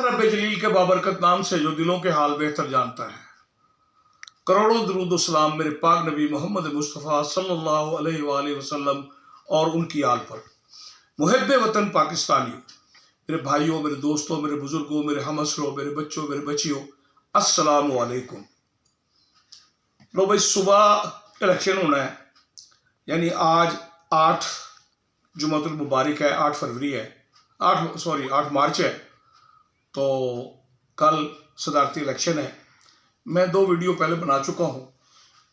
रब जलील के बाबरकत नाम से जो दिलों के हाल बेहतर जानता है। करोड़ों दरूद सलाम मेरे पाक नबी मोहम्मद मुस्तफ़ा सल्लल्लाहु अलैहि वसल्लम और उनकी आल पर। मुहब्बे वतन पाकिस्तानियों, मेरे भाइयों, मेरे दोस्तों, मेरे बुजुर्गों, मेरे हमअसरों, मेरे बच्चों, मेरे बच्चियों, अस्सलामु अलैकुम। लो भाई, सुबह इलेक्शन होना है, यानी आज 8 जुमातुल मुबारक है, 8 फरवरी है, 8 मार्च है। तो कल सदारती इलेक्शन है। मैं 2 वीडियो पहले बना चुका हूँ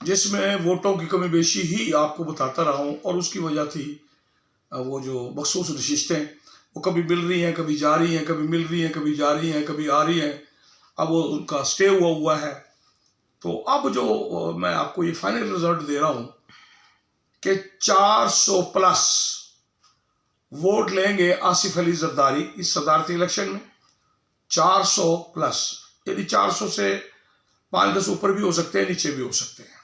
जिसमें वोटों की कमी बेशी ही आपको बताता रहा हूँ, और उसकी वजह थी वो जो मखसूस नशिस्तें वो कभी मिल रही हैं, कभी जा रही हैं, कभी मिल रही हैं, कभी जा रही हैं, कभी आ रही हैं। अब वो उनका स्टे हुआ है। तो अब जो मैं आपको ये फाइनल रिजल्ट दे रहा हूँ कि 400 प्लस वोट लेंगे आसिफ अली जरदारी इस सदारती इलेक्शन में। 400 प्लस, यानी 400 से 5-10 ऊपर भी हो सकते हैं, नीचे भी हो सकते हैं।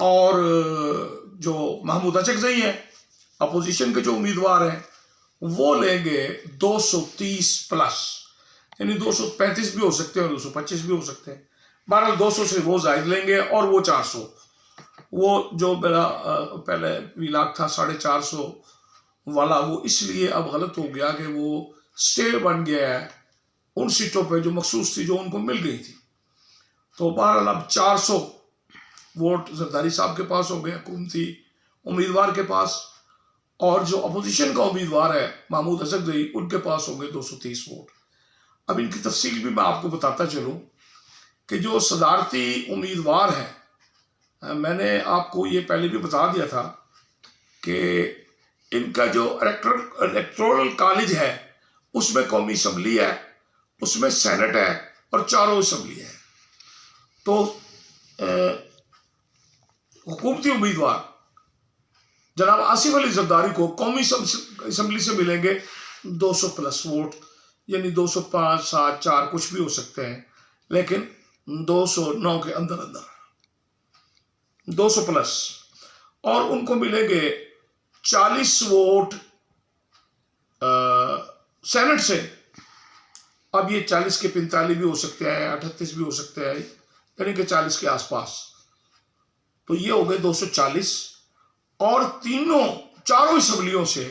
और जो महमूद अचकज़ई हैं, अपोजिशन के जो उम्मीदवार हैं, वो लेंगे 230 प्लस, यानी 235 भी हो सकते हैं और 225 भी हो सकते हैं। 200 से वो जायद लेंगे और वो 400, वो जो मेरा पहले विलाग था 450 वाला, वो इसलिए अब गलत हो गया कि वो स्टे बन गया है उन सीटों पे जो मखसूस थी, जो उनको मिल गई थी। तो बहरहाल अब 400 वोट जरदारी साहब के पास हो गए, हुकूमती उम्मीदवार के पास, और जो अपोजिशन का उम्मीदवार है महमूद अचकज़ई, उनके पास होंगे 230 वोट। अब इनकी तफसील भी मैं आपको बताता चलूँ कि जो सदारती उम्मीदवार हैं, मैंने आपको ये पहले भी बता दिया था कि इनका जो इलेक्टोरल कॉलेज है उसमें कौमी असम्बली है, उसमें सेनेट है और 4 असम्बली है। तो हुकूमती उम्मीदवार जनाब आसिफ अली जरदारी को कौमी असम्बली से मिलेंगे 200 प्लस वोट, यानी 205, 7, 4 कुछ भी हो सकते हैं, लेकिन 209 के अंदर अंदर 200 प्लस। और उनको मिलेंगे 40 वोट सेनेट से। अब ये 40 के 45 भी हो सकते हैं, 38 भी हो सकते हैं, यानी कि 40 के आसपास। तो ये हो गए 240। और 4 असम्बलियों से,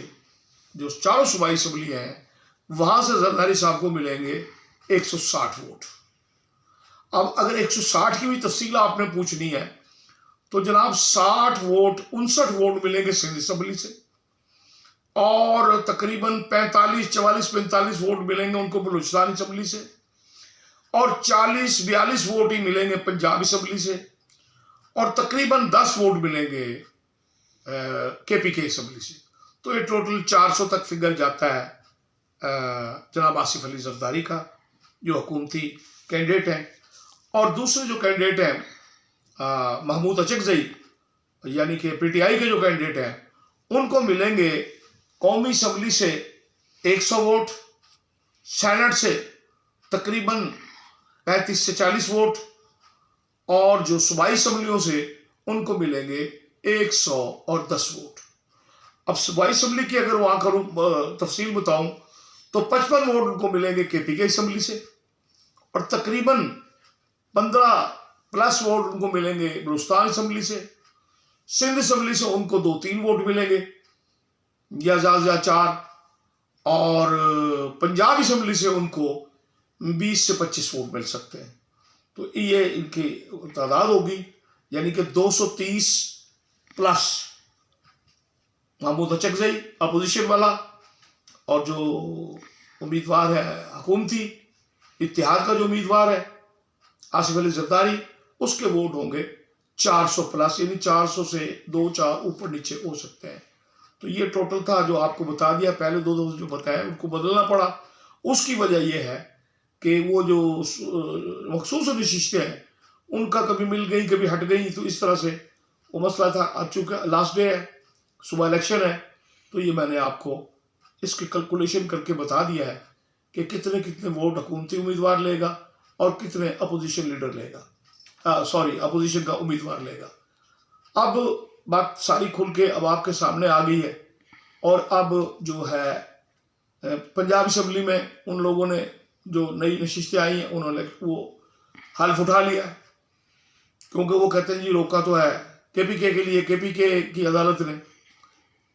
जो 4 सूबाई असम्बली हैं, वहां से जरदारी साहब को मिलेंगे 160 वोट। अब अगर 160 की भी तफसील आपने पूछनी है तो जनाब 59 वोट मिलेंगे सिंध असम्बली से, और तकरीबन 44 वोट मिलेंगे उनको बलूचिस्तान असम्बली से, और 40-42 वोट ही मिलेंगे पंजाब असम्बली से, और तकरीबन 10 वोट मिलेंगे KPK असम्बली से। तो ये टोटल 400 तक फिगर जाता है जनाब आसिफ अली जरदारी का, जो हुकूमती कैंडिडेट हैं। और दूसरे जो कैंडिडेट हैं महमूद अचकज़ई, यानी कि PTI के जो कैंडिडेट हैं, उनको मिलेंगे कौमी असम्बली से 100 वोट, सेनेट से तकरीबन 35 से 40 वोट, और जो सूबाई असम्बलियों से उनको मिलेंगे 110 वोट। अब सूबाई असम्बली की अगर वहाँ करूँ तफसील बताऊँ तो 55 वोट उनको मिलेंगे KPK असम्बली से, और तकरीबन 15 प्लस वोट उनको मिलेंगे बलूचिस्तान असम्बली से। सिंध असम्बली से उनको 2-3 वोट मिलेंगे, या ज़्यादा 4, और पंजाब असम्बली से उनको 20 से 25 वोट मिल सकते हैं। तो ये इनकी तादाद होगी, यानी कि 230 प्लस महमूद अचकज़ई अपोजिशन वाला, और जो उम्मीदवार है हुकूमती इत्तेहाद का जो उम्मीदवार है आसिफ अली जरदारी, उसके वोट होंगे 400 प्लस, यानी 400 से 2-4 ऊपर नीचे हो सकते हैं। तो ये टोटल था जो आपको बता दिया। पहले 2 जो बताया उनको बदलना पड़ा। उसकी वजह यह है कि वो जो मखसूस नशिस्तें हैं उनका कभी मिल गई, कभी हट गई, तो इस तरह से वो मसला था। अब चूँकि लास्ट डे है, सुबह इलेक्शन है, तो ये मैंने आपको इसकी कैलकुलेशन करके बता दिया है कि कितने कितने वोट हुकूमती उम्मीदवार लेगा और कितने अपोजिशन लीडर लेगा, अपोजिशन का उम्मीदवार लेगा। अब बात सारी खुल के अब आपके सामने आ गई है। और अब जो है पंजाब असम्बली में उन लोगों ने जो नई नशिस्तें आई हैं उन्होंने वो हल्फ उठा लिया, क्योंकि वो कहते हैं जी रोका तो है केपीके के लिए, केपीके की अदालत ने।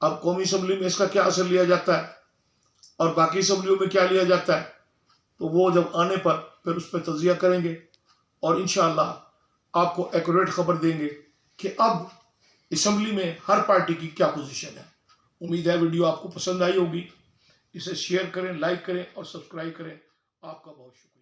अब कौमी असम्बली में इसका क्या असर लिया जाता है और बाकी असम्बलियों में क्या लिया जाता है, तो वो जब आने पर फिर उस पर तजिया करेंगे और इंशाअल्लाह आपको एक्यूरेट खबर देंगे कि अब असम्बली में हर पार्टी की क्या पोजीशन है। उम्मीद है वीडियो आपको पसंद आई होगी। इसे शेयर करें, लाइक करें और सब्सक्राइब करें। आपका बहुत शुक्रिया।